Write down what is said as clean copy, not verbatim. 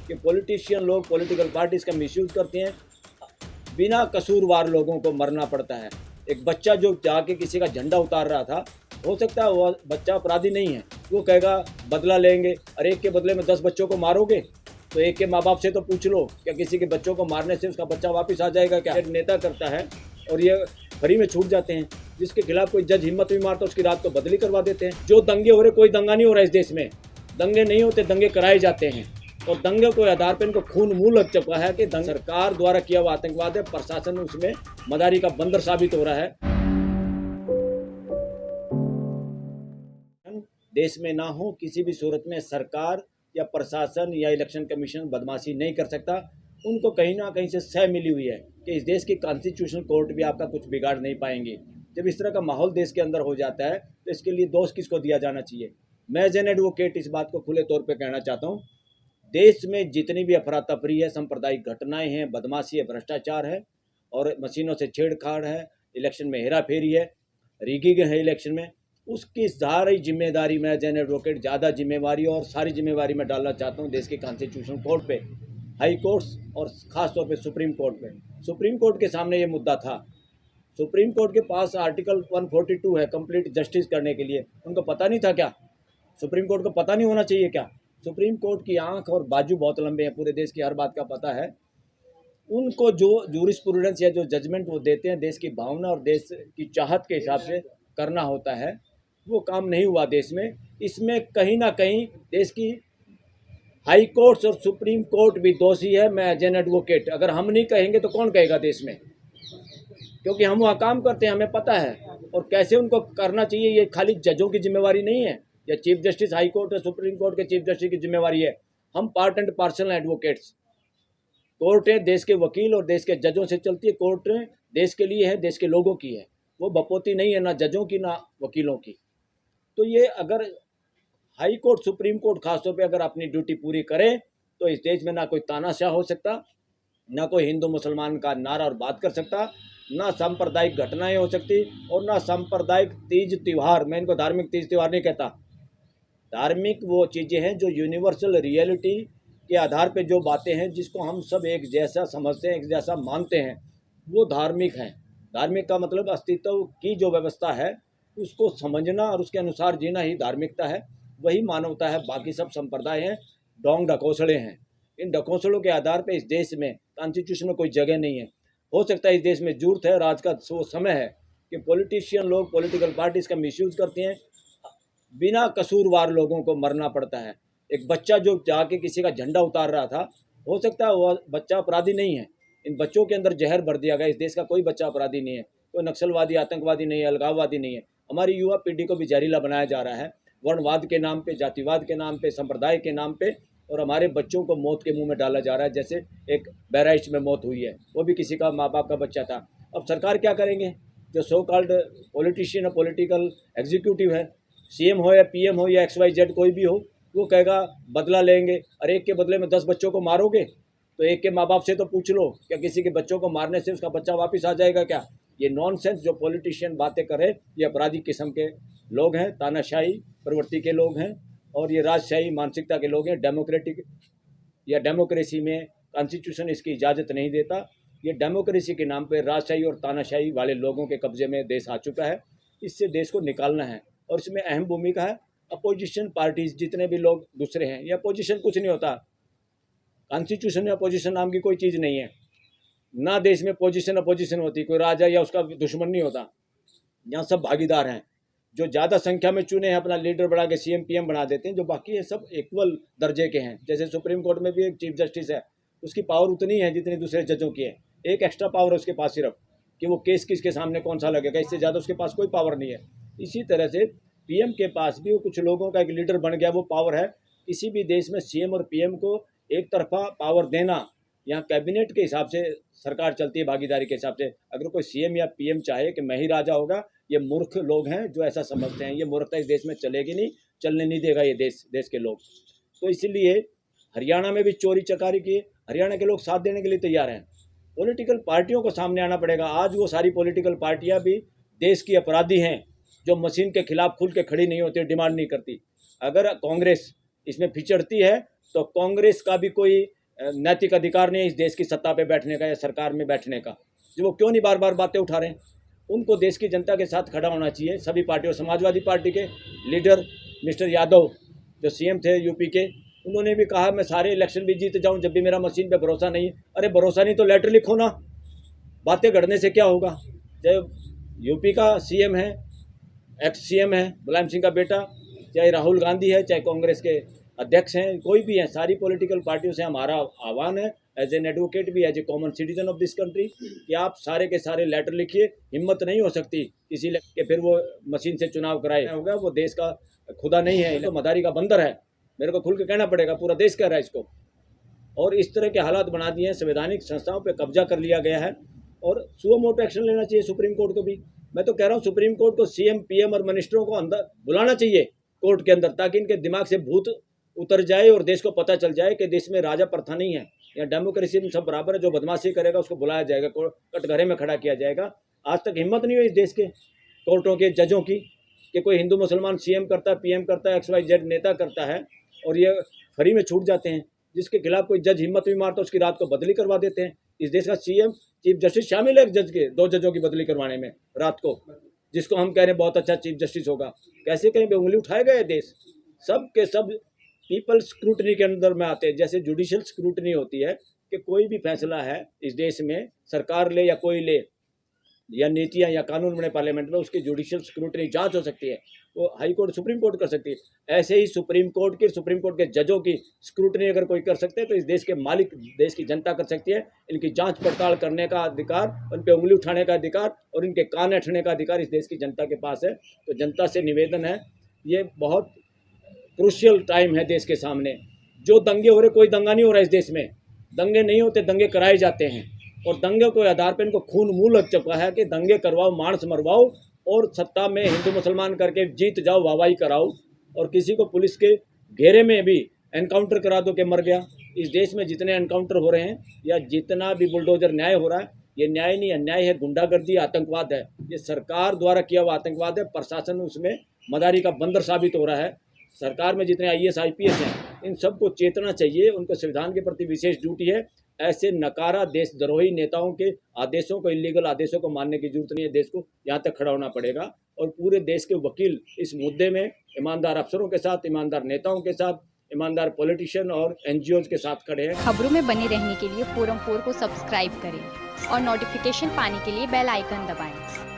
कि पॉलिटिशियन लोग political parties का मिसयूज़ करती हैं, बिना कसूरवार लोगों को मरना पड़ता है। एक बच्चा जो जाके किसी का झंडा उतार रहा था, हो सकता है वो बच्चा अपराधी नहीं है, वो कहेगा बदला लेंगे, अरे एक के बदले में 10 बच्चों को मारोगे, तो एक के माँ बाप से तो पूछ लो, क्या किसी के बच्चों को मारने से उसका बच्चा वापस आ जाएगा क्या? एक नेता करता है और ये फ्री में छूट जाते हैं, जिसके खिलाफ कोई जज हिम्मत भी मारता है उसकी रात को बदली करवा देते हैं। जो दंगे हो रहे, कोई दंगा नहीं हो रहा इस देश में, दंगे नहीं होते, दंगे कराए जाते हैं और दंगे के आधार पर इनको खून मुंह लग चुका है कि सरकार द्वारा किया हुआ आतंकवाद है, प्रशासन उसमें मदारी का बंदर साबित हो रहा है। देश में ना हो, किसी भी सूरत में सरकार या प्रशासन या इलेक्शन कमीशन बदमाशी नहीं कर सकता। उनको कहीं ना कहीं से सह मिली हुई है कि इस देश की कॉन्स्टिट्यूशनल कोर्ट भी आपका कुछ बिगाड़ नहीं पाएंगे। जब इस तरह का माहौल देश के अंदर हो जाता है तो इसके लिए दोष किसको दिया जाना चाहिए? मैं एज एन एडवोकेट इस बात को खुले तौर पर कहना चाहता हूँ, देश में जितनी भी अफरा तफरी है, सांप्रदायिक घटनाएं हैं, बदमाशी है, भ्रष्टाचार है और मशीनों से छेड़छाड़ है, इलेक्शन में हेरा फेरी है, रिगिंग है इलेक्शन में, उसकी सारी जिम्मेदारी मैं एज एन एडवोकेट ज़्यादा जिम्मेवारी और सारी जिम्मेवारी मैं डालना चाहता हूँ देश के कॉन्स्टिट्यूशनल कोर्ट पे, हाई कोर्ट्स और ख़ास तौर पे सुप्रीम कोर्ट पे। सुप्रीम कोर्ट के सामने ये मुद्दा था। सुप्रीम कोर्ट के पास आर्टिकल 142 है कंप्लीट जस्टिस करने के लिए। उनको पता नहीं था क्या? सुप्रीम कोर्ट को पता नहीं होना चाहिए क्या? सुप्रीम कोर्ट की आंख और बाजू बहुत लंबे हैं, पूरे देश की हर बात का पता है उनको। जो जूरिस्प्रूडेंस या जो जजमेंट वो देते हैं देश की भावना और देश की चाहत के हिसाब से करना होता है, वो काम नहीं हुआ देश में। इसमें कहीं ना कहीं देश की हाई कोर्ट्स और सुप्रीम कोर्ट भी दोषी है। मैं एज एन एडवोकेट, अगर हम नहीं कहेंगे तो कौन कहेगा देश में? क्योंकि हम वहाँ काम करते हैं, हमें पता है और कैसे उनको करना चाहिए। ये खाली जजों की जिम्मेवारी नहीं है या चीफ जस्टिस हाई कोर्ट और सुप्रीम कोर्ट के चीफ जस्टिस की जिम्मेवारी है। हम पार्ट एंड पार्सल एडवोकेट्स। कोर्टें देश के वकील और देश के जजों से चलती है। कोर्टें देश के लिए है, देश के लोगों की है, वो बपोती नहीं है, ना जजों की ना वकीलों की। तो ये अगर हाई कोर्ट सुप्रीम कोर्ट खासतौर पे अगर अपनी ड्यूटी पूरी करे तो इस देश में ना कोई तानाशाह हो सकता, ना कोई हिंदू मुसलमान का नारा और बात कर सकता, ना सांप्रदायिक घटनाएं हो सकती और ना सांप्रदायिक तीज त्यौहार। मैं इनको धार्मिक तीज त्यौहार नहीं कहता। धार्मिक वो चीज़ें हैं जो यूनिवर्सल रियलिटी के आधार पे जो बातें हैं जिसको हम सब एक जैसा समझते हैं, एक जैसा मानते हैं, वो धार्मिक हैं। धार्मिक का मतलब अस्तित्व की जो व्यवस्था है उसको समझना और उसके अनुसार जीना ही धार्मिकता है, वही मानवता है। बाकी सब संप्रदाय हैं, डोंग ढकोसड़े हैं। इन ढकोसड़ों के आधार पे इस देश में कॉन्स्टिट्यूशन में कोई जगह नहीं है। हो सकता है इस देश में जरूरत है और आज का वो समय है कि पॉलिटिशियन लोग पॉलिटिकल पार्टीज़ का मिसयूज़ करते हैं, बिना कसूरवार लोगों को मरना पड़ता है। एक बच्चा जो जाके किसी का झंडा उतार रहा था, हो सकता है वो बच्चा अपराधी नहीं है। इन बच्चों के अंदर जहर भर दिया गया। इस देश का कोई बच्चा अपराधी नहीं है, कोई नक्सलवादी आतंकवादी नहीं है, अलगाववादी नहीं है। हमारी युवा पीढ़ी को भी जहरीला बनाया जा रहा है, वर्णवाद के नाम पे, जातिवाद के नाम पे, संप्रदाय के नाम पे, और हमारे बच्चों को मौत के मुंह में डाला जा रहा है। जैसे एक बहराइच में मौत हुई है, वो भी किसी का माँ बाप का बच्चा था। अब सरकार क्या करेंगे? जो सो कॉल्ड पॉलिटिशियन और पॉलिटिकल एग्जीक्यूटिव है, सीएम हो या पीएम हो या XYZ कोई भी हो, वो कहेगा बदला लेंगे, अरे एक के बदले में 10 बच्चों को मारोगे, तो एक के माँ बाप से तो पूछ लो, क्या किसी के बच्चों को मारने से उसका बच्चा वापस आ जाएगा क्या? ये नॉनसेंस जो पॉलिटिशियन बातें करे, ये अपराधी किस्म के लोग हैं, तानाशाही प्रवृत्ति के लोग हैं और ये राजशाही मानसिकता के लोग हैं। डेमोक्रेटिक या डेमोक्रेसी में कॉन्स्टिट्यूशन इसकी इजाज़त नहीं देता। ये डेमोक्रेसी के नाम पर राजशाही और तानाशाही वाले लोगों के कब्जे में देश आ चुका है। इससे देश को निकालना है और इसमें अहम भूमिका है अपोजिशन पार्टीज, जितने भी लोग दूसरे हैं। या अपोजिशन कुछ नहीं होता, कॉन्स्टिट्यूशन में अपोजिशन नाम की कोई चीज़ नहीं है ना। देश में पोजीशन अपोजिशन होती, कोई राजा या उसका दुश्मन नहीं होता। यहाँ सब भागीदार हैं। जो ज़्यादा संख्या में चुने हैं अपना लीडर बना के CM PM बना देते हैं, जो बाकी है सब इक्वल दर्जे के हैं। जैसे सुप्रीम कोर्ट में भी एक चीफ जस्टिस है, उसकी पावर उतनी है जितनी दूसरे जजों की है। एक एक्स्ट्रा पावर है उसके पास सिर्फ कि वो केस किसके सामने कौन सा लगेगा, इससे ज़्यादा उसके पास कोई पावर नहीं है। इसी तरह से PM के पास भी वो कुछ लोगों का एक लीडर बन गया, वो पावर है। किसी भी देश में CM और PM को एक तरफा पावर देना, यहाँ कैबिनेट के हिसाब से सरकार चलती है, भागीदारी के हिसाब से। अगर कोई CM या PM चाहे कि मैं ही राजा होगा, ये मूर्ख लोग हैं जो ऐसा समझते हैं। ये मूर्खता इस देश में चलेगी नहीं, चलने नहीं देगा ये देश के लोग। तो इसलिए हरियाणा में भी चोरी चकारी की, हरियाणा के लोग साथ देने के लिए तैयार हैं। पॉलिटिकल पार्टियों को सामने आना पड़ेगा। आज वो सारी पॉलिटिकल पार्टियां भी देश की अपराधी हैं जो मशीन के खिलाफ खुल के खड़ी नहीं होती, डिमांड नहीं करती। अगर कांग्रेस इसमें फिचड़ती है तो कांग्रेस का भी कोई नैतिक अधिकार नहीं है इस देश की सत्ता पे बैठने का या सरकार में बैठने का। जो वो क्यों नहीं बार बार बातें उठा रहे हैं? उनको देश की जनता के साथ खड़ा होना चाहिए सभी पार्टियों। समाजवादी पार्टी के लीडर मिस्टर यादव जो सीएम थे यूपी के, उन्होंने भी कहा मैं सारे इलेक्शन भी जीत जाऊं जब भी मेरा मशीन पे भरोसा नहीं है। अरे भरोसा नहीं तो लेटर लिखो ना, बातें गढ़ने से क्या होगा? चाहे यूपी का सीएम है, एक्स सीएम है मुलायम सिंह का बेटा, चाहे राहुल गांधी है, चाहे कांग्रेस के अध्यक्ष हैं, कोई भी है, सारी पॉलिटिकल पार्टियों से हमारा आह्वान है एज एन एडवोकेट भी, as a common citizen of this country, कि आप सारे के सारे लेटर लिखिए। हिम्मत नहीं हो सकती किसी के फिर वो मशीन से चुनाव कराए होगा, वो देश का खुदा नहीं है, तो मदारी का बंदर है। मेरे को खुल के कहना पड़ेगा, पूरा देश कह रहा है इसको। और इस तरह के हालात बना दिए हैं, संवैधानिक संस्थाओं पर कब्जा कर लिया गया है और सुओ मोटो एक्शन लेना चाहिए सुप्रीम कोर्ट को भी। मैं तो कह रहा हूँ सुप्रीम कोर्ट को सीएम पीएम और मिनिस्टरों को अंदर बुलाना चाहिए कोर्ट के अंदर, ताकि इनके दिमाग से भूत उतर जाए और देश को पता चल जाए कि देश में राजा प्रथा नहीं है, या डेमोक्रेसी में सब बराबर है। जो बदमाशी करेगा उसको बुलाया जाएगा, कटघरे में खड़ा किया जाएगा। आज तक हिम्मत नहीं हुई इस देश के कोर्टों के जजों की कि कोई हिंदू मुसलमान सीएम करता है, पीएम करता है, XYZ नेता करता है और ये फ्री में छूट जाते हैं। जिसके खिलाफ कोई जज हिम्मत भी मारता है उसकी रात को बदली करवा देते हैं। इस देश का सीएम चीफ जस्टिस शामिल है एक जज के, 2 जजों की बदली करवाने में रात को, जिसको हम कह रहे हैं बहुत अच्छा चीफ जस्टिस होगा। कैसे कहीं पे उंगली उठाए गए देश? सब के सब पीपल स्क्रूटनी के अंदर में आते हैं। जैसे जुडिशियल स्क्रूटनी होती है कि कोई भी फैसला है इस देश में सरकार ले या कोई ले, या नीतियां या कानून बने पार्लियामेंट में, उसकी जुडिशियल स्क्रूटनी जांच हो सकती है, वो हाई कोर्ट सुप्रीम कोर्ट कर सकती है। ऐसे ही सुप्रीम कोर्ट के जजों की स्क्रूटनी अगर कोई कर सकते हैं तो इस देश के मालिक देश की जनता कर सकती है। इनकी जांच पड़ताल करने का अधिकार, उन पर उंगली उठाने का अधिकार और इनके कान ऐंठने का अधिकार इस देश की जनता के पास है। तो जनता से निवेदन है, ये बहुत क्रूशियल टाइम है देश के सामने। जो दंगे हो रहे, कोई दंगा नहीं हो रहा इस देश में, दंगे नहीं होते, दंगे कराए जाते हैं और दंगे के आधार पर इनको खून मुंह लग चुका है कि दंगे करवाओ, मांस मरवाओ और सत्ता में हिंदू मुसलमान करके जीत जाओ, वाहवाही कराओ और किसी को पुलिस के घेरे में भी एनकाउंटर करा दो कि मर गया। इस देश में जितने एनकाउंटर हो रहे हैं या जितना भी बुलडोजर न्याय हो रहा है, ये न्याय नहीं, अन्याय है, गुंडागर्दी, आतंकवाद है। ये सरकार द्वारा किया हुआ आतंकवाद है, प्रशासन उसमें मदारी का बंदर साबित हो रहा है। सरकार में जितने IAS IPS हैं, इन सबको चेतना चाहिए, उनको संविधान के प्रति विशेष ड्यूटी है। ऐसे नकारा देशद्रोही नेताओं के आदेशों को, इलीगल आदेशों को मानने की जरूरत नहीं है। देश को यहाँ तक खड़ा होना पड़ेगा और पूरे देश के वकील इस मुद्दे में ईमानदार अफसरों के साथ, ईमानदार नेताओं के साथ, ईमानदार पॉलिटिशियन और NGOs के साथ खड़े हैं। खबरों में बने रहने के लिए फोरम 4 को सब्सक्राइब करें और नोटिफिकेशन पाने के लिए बेल आइकन दबाएं।